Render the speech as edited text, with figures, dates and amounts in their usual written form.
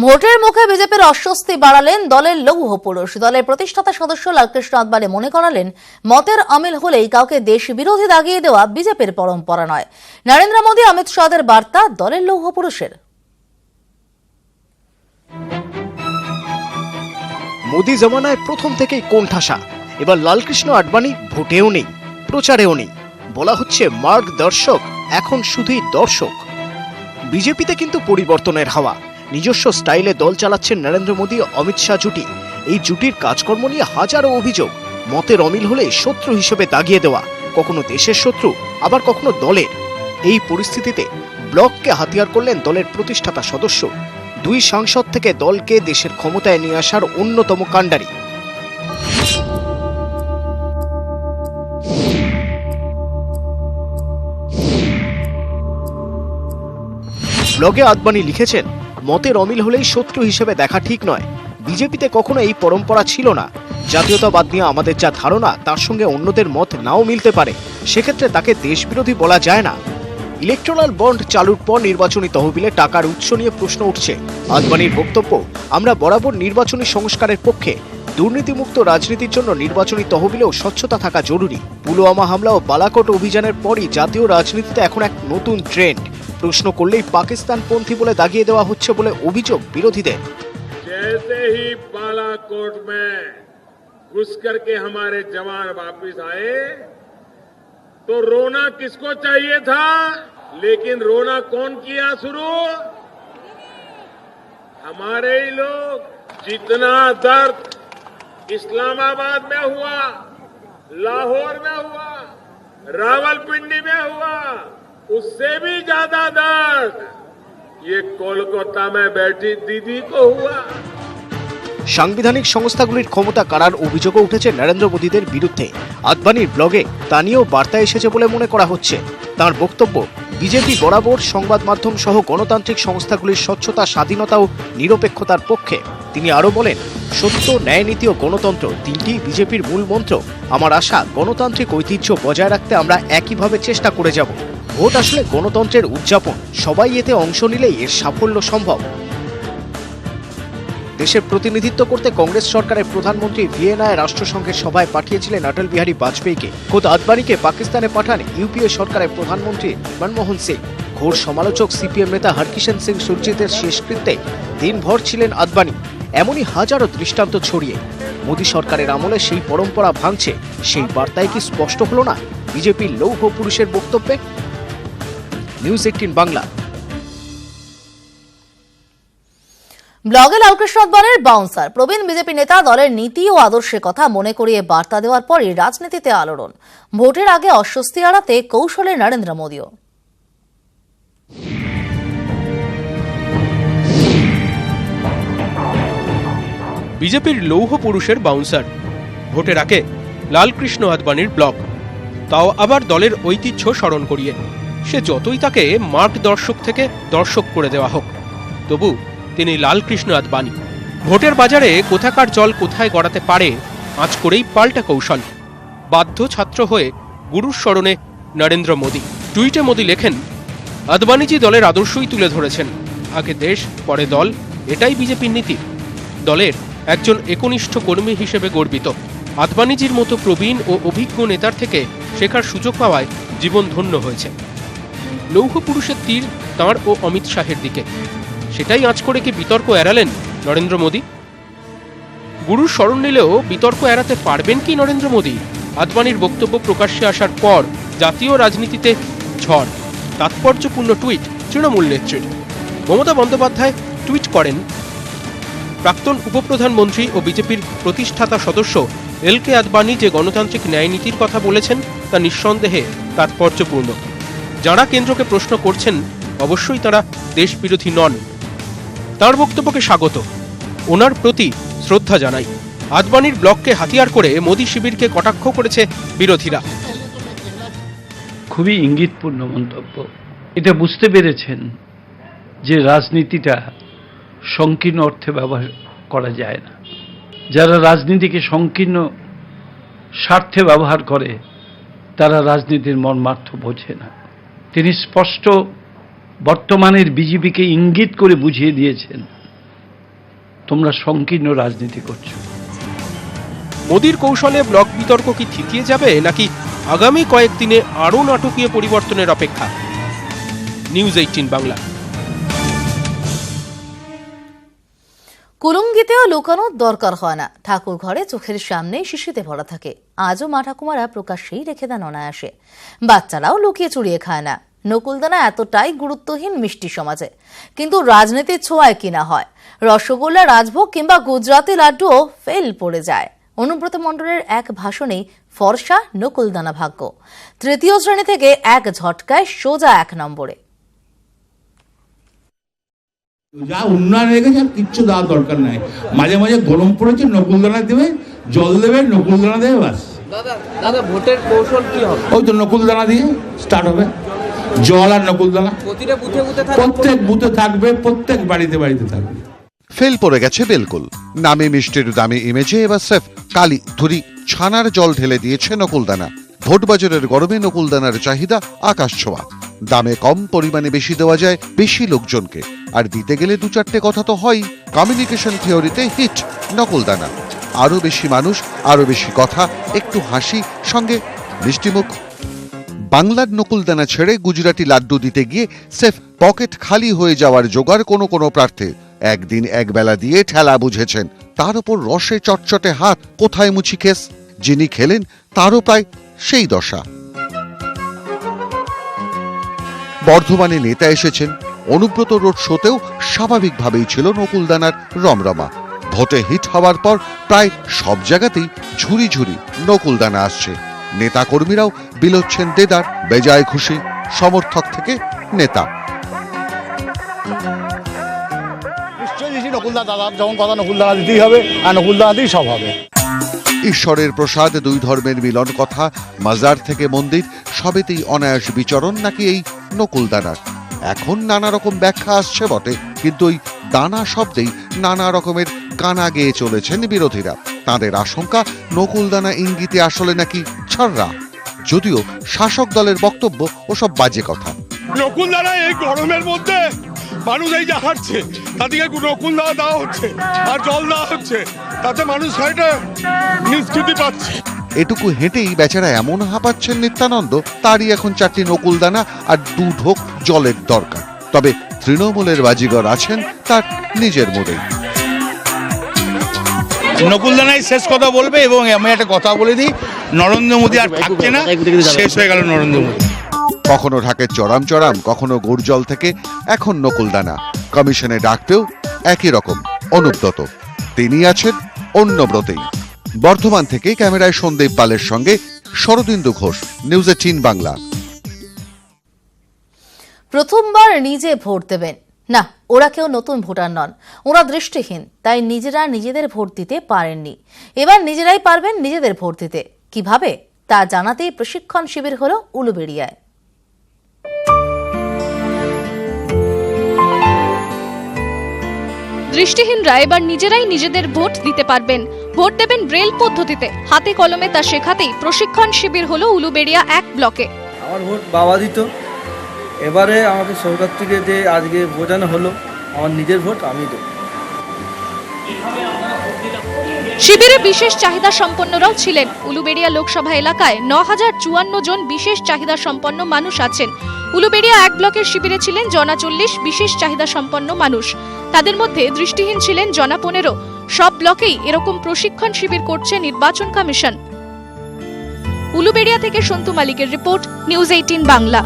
ভোটের মুখে বিজেপির অস্বস্তি বাড়ালেন দলের লৌহ পুরুষ। দলের প্রতিষ্ঠাতা সদস্য লালকৃষ্ণ আদবানি মনে করালেন, মতের অমিল হলেই কাউকে দেশ বিরোধী দাগিয়ে দেওয়া বিজেপির পরম্পরা নয়। নরেন্দ্র মোদী, অমিত শাহের বার্তা দলের লৌহ পুরুষের। মোদী জমানায় প্রথম থেকেই কোণঠাসা। এবার লালকৃষ্ণ আদবানি ভোটেও নেই, প্রচারেও নেই। বলা হচ্ছে মার্গ দর্শক, এখন শুধুই দর্শক। বিজেপিতে কিন্তু পরিবর্তনের হাওয়া। নিজস্ব স্টাইলে দল চালাচ্ছেন নরেন্দ্র মোদী, অমিত শাহ জুটি। এই জুটির কাজকর্ম নিয়ে হাজারো অভিযোগ। মতের অমিল হলে শত্রু হিসেবে দাগিয়ে দেওয়া, কখনো দেশের শত্রু, আবার কখনো দলের। এই পরিস্থিতিতে ব্লককে হাতিয়ার করলেন দলের প্রতিষ্ঠাতা সদস্য। দুই সাংসদ থেকে দলকে দেশের ক্ষমতায় নিয়ে আসার অন্যতম কাণ্ডারি। ব্লগে আদবানি লিখেছেন, মতের অমিল হলেই শত্রু হিসেবে দেখা ঠিক নয়। বিজেপিতে কখনো এই পরম্পরা ছিল না। জাতীয়তাবাদ নিয়ে আমাদের যা ধারণা, তার সঙ্গে অন্যদের মত নাও মিলতে পারে। সেক্ষেত্রে তাকে দেশবিরোধী বলা যায় না। ইলেকট্রাল বন্ড চালুর পর নির্বাচনী তহবিলে টাকার উৎস নিয়ে প্রশ্ন উঠছে। আদবানির বক্তব্য, আমরা বরাবর নির্বাচনী সংস্কারের পক্ষে। দুর্নীতিমুক্ত রাজনীতির জন্য নির্বাচনী তহবিলেও স্বচ্ছতা থাকা জরুরি। পুলওয়ামা হামলা ও বালাকোট অভিযানের পরই জাতীয় রাজনীতিতে এখন এক নতুন ট্রেন্ড। প্রশ্ন করলেই পাকিস্তানপন্থী বলে দাগিয়ে দেওয়া হচ্ছে বলে অভিযোগ বিরোধীদের। जैसे ही बालाकोट में घुस करके हमारे जवान वापस आए तो रोना किसको चाहिए था, लेकिन रोना कौन किया शुरू? हमारे ही लोग। जितना दर्द इस्लामाबाद में हुआ, लाहौर में हुआ, रावलपिंडी में हुआ, उससे भी ज्यादा दर्द ये कोलकाता में बैठी दीदी को हुआ। সাংবিধানিক সংস্থাগুলির ক্ষমতা কাড়ার অভিযোগও উঠেছে নরেন্দ্র মোদীদের বিরুদ্ধে। আদবানির ব্লগে তা নিয়েও বার্তা এসেছে বলে মনে করা হচ্ছে। তার বক্তব্য, বিজেপি বরাবর সংবাদ মাধ্যম সহ গণতান্ত্রিক সংস্থাগুলির স্বচ্ছতা, স্বাধীনতা ও নিরপেক্ষতার পক্ষে। তিনি আরও বলেন, সত্য, ন্যায় নীতি ও গণতন্ত্র তিনটি বিজেপির মূল মন্ত্র। আমার আশা, গণতান্ত্রিক ঐতিহ্য বজায় রাখতে আমরা একইভাবে চেষ্টা করে যাব। ভোট আসলে গণতন্ত্রের উদযাপন, সবাই এতে অংশ নিলেই এর সাফল্য সম্ভব। দেশের প্রতিনিধিত্ব করতে কংগ্রেস সরকারের প্রধানমন্ত্রী ভিয়েনায় রাষ্ট্রসংঘের সভায় পাঠিয়েছিলেন অটল বিহারী বাজপেয়ীকে। খোদ আদবানিকে পাকিস্তানে পাঠান ইউপিএ সরকারের প্রধানমন্ত্রী মনমোহন সিং। ঘোর সমালোচক সিপিএম নেতা হরকিষেণ সিং সুরজিতের শেষকৃত্যে দিনভর ছিলেন আদবানি। এমনই হাজারো দৃষ্টান্ত ছড়িয়ে মোদী সরকারের আমলে সেই পরম্পরা ভাঙছে। সেই বার্তায় কি স্পষ্ট হলো না বিজেপির লৌহ পুরুষের বক্তব্যে? নিউজ 18 বাংলা। ব্লগে লালকৃষ্ণ আদবানির বাউন্সার প্রবীণ বিজেপি নেতা দলের নীতি ও আদর্শের কথা মনে করিয়ে বার্তা দেওয়ার পরই রাজনীতিতে আলোড়ন। ভোটের আগে অস্বস্তি এড়াতে কৌশলে নরেন্দ্র মোদীও। বিজেপির লৌহ পুরুষের বাউন্সার, ভোটের আগে লালকৃষ্ণ আদবানির ব্লগ, তাও আবার দলের ঐতিহ্য স্মরণ করিয়ে। সে যতই তাকে মার্গ দর্শক থেকে দর্শক করে দেওয়া হোক, তবু তিনি লালকৃষ্ণ আদবানি। ভোটের বাজারে কোথাকার জল কোথায় গড়াতে পারে আঁচ করেই পাল্টা কৌশল। বাধ্য ছাত্র হয়ে গুরুর স্মরণে নরেন্দ্র মোদী। টুইটে মোদী লেখেন, আদবানিজি দলের আদর্শই তুলে ধরেছেন। আগে দেশ, পরে দল, এটাই বিজেপির নীতি। দলের একজন একনিষ্ঠ কর্মী হিসেবে গর্বিত। আদবানিজির মতো প্রবীণ ও অভিজ্ঞ নেতার থেকে শেখার সুযোগ পাওয়ায় জীবন ধন্য হয়েছে। লৌহ পুরুষের তীর তাঁর ও অমিত শাহের দিকে। সেটাই আঁচ করে কি বিতর্ক এড়ালেন নরেন্দ্র মোদী? গুরুর স্মরণ নিলেও বিতর্ক এড়াতে পারবেন কি নরেন্দ্র মোদী? আদবানির বক্তব্য প্রকাশ্যে আসার পর জাতীয় রাজনীতিতে ঝড়। তাৎপর্যপূর্ণ টুইট তৃণমূল নেত্রীর। মমতা বন্দ্যোপাধ্যায় টুইট করেন, প্রাক্তন উপপ্রধানমন্ত্রী ও বিজেপির প্রতিষ্ঠাতা সদস্য এল.কে. আদবানি যে গণতান্ত্রিক ন্যায়নীতির কথা বলেছেন তা নিঃসন্দেহে তাৎপর্যপূর্ণ। যাঁরা কেন্দ্রকে প্রশ্ন করছেন অবশ্যই তারা দেশবিরোধী নন। তাঁর বক্তব্যকে স্বাগত, ওনার প্রতি শ্রদ্ধা জানাই। আদবানির ব্লককে হাতিয়ার করে মোদী শিবিরকে কটাক্ষ করেছে বিরোধীরা। খুবই ইঙ্গিতপূর্ণ মন্তব্য। এটা বুঝতে পেরেছেন যে রাজনীতিটা সংকীর্ণ অর্থে ব্যবহার করা যায় না। যারা রাজনীতিকে সংকীর্ণ স্বার্থে ব্যবহার করে তারা রাজনীতির মর্মার্থ বোঝে না। তিনি স্পষ্ট বর্তমানের বিজেপিকে ইঙ্গিত করে বুঝিয়ে দিয়েছেন তোমরা সংকীর্ণ রাজনীতি করছো। মোদির কৌশলে ব্লক বিতর্ক কি থিতিয়ে যাবে নাকি আগামী কয়েকদিনে আরও নাটকীয় পরিবর্তনের অপেক্ষা? নিউজ 18 বাংলা। কুলুঙ্গিতেও লুকানোর দরকার হয় না, ঠাকুর ঘরে চোখের সামনে শিশিতে ভরা থাকে। আজও মা ঠাকুমারা প্রকাশ্যেই রেখে দেন অনায়াসে। বাচ্চারাও লুকিয়ে চুরিয়ে খায় না। নকুলদানা এতটাই গুরুত্বহীন মিষ্টি সমাজে, কিন্তু রাজনীতির ছোঁয়ায় কিনা হয়। রসগোল্লা, রাজভোগ কিংবা গুজরাতি লাড্ডুও ফেল পড়ে যায়। অনুব্রত মণ্ডলের এক ভাষণেই ফর্সা নকুলদানা ভাগ্য। তৃতীয় শ্রেণী থেকে এক ঝটকায় সোজা 1 নম্বরে। যা উন্নয়ন হয়ে গেছে আর কিচ্ছু দেওয়ার দরকার নাই। মাঝে মাঝে গরম পড়েছে, নকুলদানা দেবে, জল দেবে, নকুলদানা দেবে, বাস। দাদা ভোটের কৌশল কি হবে? ওই তো নকুলদানা দিয়ে স্টার্ট হবে, জল আর নকুলদানা। প্রতিটা বুথে বুথে প্রত্যেক বুথে থাকবে, প্রত্যেক বাড়িতে বাড়িতে থাকবে। ফেল পড়ে গেছে বিলকুল। নামে মিষ্টির দামে ইমেজে এবার সেফ কালি ধুরি ছানার জল ঢেলে দিয়েছে নকুলদানা। ভোট বাজারের গরমে নকুলদানার চাহিদা আকাশ ছোঁয়া। দামে কম, পরিমাণে বেশি দেওয়া যায় বেশি লোকজনকে, আর দিতে গেলে 2-4টে কথা তো হয়। কমিউনিকেশন থিওরিতে হিট নকুলদানা। আরো বেশি মানুষ, আরো বেশি কথা, একটু হাসি, সঙ্গে মিষ্টিমুখ। বাংলার নকুলদানা ছেড়ে গুজরাটি লাড্ডু দিতে গিয়ে সেফ পকেট খালি হয়ে যাওয়ার জোগাড় কোনো প্রার্থী। একদিন একবেলা দিয়ে ঠেলা বুঝেছেন, তার উপর রসে চটচটে হাত, কোথায় মুছি কেস। যিনি খেলেন তারও প্রায় সেই দশা। বর্ধমানে নেতা এসেছেন, অনুব্রত রোড শোতেও স্বাভাবিকভাবেই ছিল নকুলদানার রমরমা। ভোটে হিট হওয়ার পর প্রায় সব জায়গাতেই ঝুরি ঝুরি নকুলদানা আসছে। নেতাকর্মীরাও বিলোচ্ছেন দেদার, বেজায় খুশি, সমর্থক থেকে নেতা। যখন কথা নকুলদানা দিতেই হবে, আর নকুলদানা দিয়েই সব হবে। ঈশ্বরের প্রসাদ, দুই ধর্মের মিলন কথা, মাজার থেকে মন্দির সবেতেই অনায়াস বিচরণ নাকি এই নকুলদানার। এখন নানা রকম ব্যাখ্যা আসছে বটে, কিন্তু ওই দানা শব্দেই নানা রকমের কানা গেয়ে চলেছেন বিরোধীরা। তাদের আশঙ্কা নকুলদানা ইঙ্গিতে আসলে নাকি ছাড়রা, যদিও শাসক দলের বক্তব্য ওসব বাজে কথা। নকুলদানা এই গরমের মধ্যে মানুষ এই যে হাঁটছে, তাদেরকে নকুলদানা দেওয়া হচ্ছে আর জল দেওয়া হচ্ছে, তাতে মানুষ হাইটে নিষ্কৃতি পাচ্ছে। এটুকু হেঁটেই বেচারা এমন হাঁপাচ্ছেন নিত্যানন্দ, তারই এখন 4টি নকুলদানা আর 2 ঢোক জলের দরকার। তবে তৃণমূলের বাজিগর আছেন তার নিজের মোড়েই। নকুলদানাই শেষ কথা বলবে, এবং আমি একটা কথা বলে দিই, নরেন্দ্র মোদী আর থাকছে না, শেষ হয়ে গেল নরেন্দ্র মোদী। কখনো ঢাকের চড়াম চড়াম, কখনো গুড় জল থেকে, এখন নকুলদানা। কমিশনে ডাকতেও একই রকম অনুব্রত, তিনি আছেন অন্য ব্রতেই। বর্ধমান থেকে ক্যামেরায় সন্দীপ পালের সঙ্গে শরদিন্দু ঘোষ, নিউজ 18 বাংলা। প্রথমবার নিজে ভোট দেবেন না, ওরা কেউ নতুন ভোটার নন, ওরা দৃষ্টিহীন, তাই নিজেরা নিজেদের ভোট দিতে পারেননি। এবার নিজেরাই পারবেন নিজেদের ভোট দিতে। কিভাবে তা জানাতেই প্রশিক্ষণ শিবির হলো উলুবেড়িয়ায়। দৃষ্টিহীনরা এবার নিজেরাই নিজেদের ভোট দিতে পারবেন। ভোট দেবেন ব্রেল পদ্ধতিতে, হাতে কলমে তা শেখাতেই প্রশিক্ষণ শিবির হলো উলুবেড়িয়া 1 ব্লকে। আমার ভোট বাবা দিত, এবারে আমাকে সরকার থেকে যে আজকে বোঝানো হলো, আমার নিজের ভোট আমি দেব। শিবিরে বিশেষ চাহিদা সম্পন্নরাও ছিলেন। উলুবেড়িয়া লোকসভা এলাকায় 9054 জন বিশেষ চাহিদা সম্পন্ন মানুষ আছেন। উলুবেড়িয়া 1 ব্লকের শিবিরে ছিলেন জনা 40 বিশেষ চাহিদা সম্পন্ন মানুষ। তাদের মধ্যে দৃষ্টিহীন ছিলেন জনা 15। সব ব্লকেই এরকম প্রশিক্ষণ শিবির করছে নির্বাচন কমিশন। উলুবেড়িয়া থেকে সন্তু মালিকের রিপোর্ট, নিউজ 18 বাংলা।